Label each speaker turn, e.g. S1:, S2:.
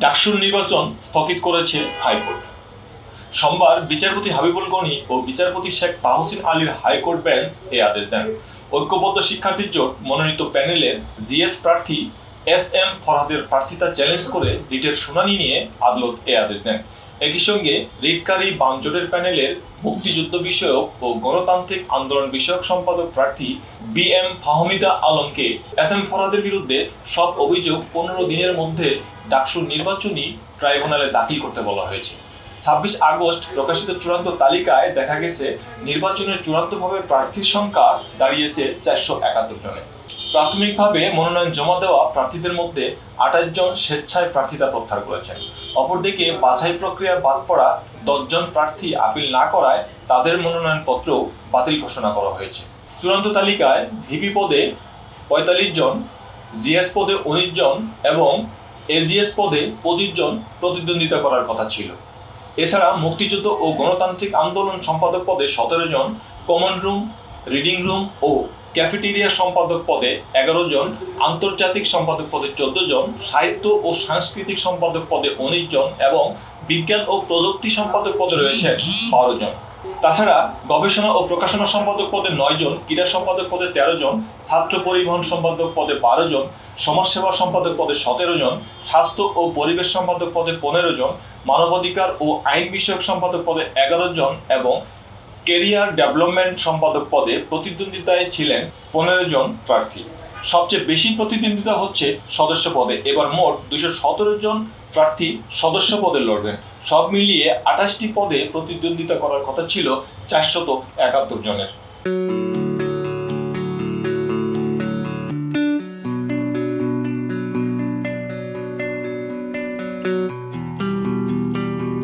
S1: ডাকসুর নির্বাচন স্থগিত করেছে হাইকোর্ট। সোমবার বিচারপতি হাবিবুল গনি ও বিচারপতি শেখ তাহসিন আলীর হাইকোর্ট বেঞ্চ এই আদেশ দেন। ঐক্যবদ্ধ শিক্ষার্থী জোট মনোনীত প্যানেলের জিএস প্রার্থী এস.এম. ফরহাদের প্রার্থিতা চ্যালেঞ্জ করে রিটের শুনানি নিয়ে আদালত এই আদেশ দেন। একই সঙ্গে রিটকারী বাম জোটের প্যানেলের মুক্তিযুদ্ধ বিষয়ক ও গণতান্ত্রিক আন্দোলন বিষয়ক সম্পাদক প্রার্থী বি.এম. ফাহমিদা আলমকে এস.এম. ফরহাদের বিরুদ্ধে সব অভিযোগ 15 দিনের মধ্যে ডাকসুর নির্বাচনী ট্রাইব্যুনালে দাখিল করতে বলা হয়েছে। 26 আগস্ট প্রকাশিত চূড়ান্ত তালিকায় দেখা গেছে নির্বাচনের চূড়ান্তভাবে প্রার্থীর সংখ্যা দাঁড়িয়েছে 471 জনে। প্রাথমিকভাবে মনোনয়ন জমা দেওয়া প্রার্থীদের মধ্যে 28 জন স্বেচ্ছায় প্রার্থিতা প্রত্যাহার করেছেন। অপরদিকে বাছাই প্রক্রিয়ায় বাদ পড়া 10 জন প্রার্থী আপিল না করায় তাদের মনোনয়নপত্র বাতিল ঘোষণা করা হয়েছে। চূড়ান্ত তালিকায় ভিপি পদে 45 জন, জিএস পদে 19 জন এবং এজিএস পদে 25 জন প্রতিদ্বন্দ্বিতা করার কথা ছিল। এছাড়া মুক্তিযুদ্ধ ও গণতান্ত্রিক আন্দোলন সম্পাদক পদে 17 জন, কমন রুম, রিডিং রুম ও ক্যাফেটেরিয়া সম্পাদক পদে 11 জন, আন্তর্জাতিক সম্পাদক পদে 14 জন, সাহিত্য ও সাংস্কৃতিক সম্পাদক পদে 19 জন এবং বিজ্ঞান ও প্রযুক্তি সম্পাদক পদে রয়েছে 12 জন। তাছাড়া গবেষণা ও প্রকাশনা সম্পাদক পদে 9 জন, ক্রীড়া সম্পাদক পদে 13 জন, ছাত্র পরিবহন সম্পাদক পদে 12 জন, সমাজসেবা সম্পাদক পদে 17 জন, স্বাস্থ্য ও পরিবেশ সম্পাদক পদে 15 জন, মানবাধিকার ও আইন বিষয়ক সম্পাদক পদে 11 জন এবং ক্যারিয়ার ডেভেলপমেন্ট সম্পাদক পদে প্রতিদ্বন্দ্বিতায় ছিলেন 15 জন প্রার্থী। সবচেয়ে বেশি প্রতিদ্বন্দ্বিতা হচ্ছে সদস্য পদে। এবার মোট 217 জন প্রার্থী সদস্য পদে লড়বেন। সব মিলিয়ে 28টি পদে প্রতিদ্বন্দ্বিতা করার কথা ছিল 471 জনের।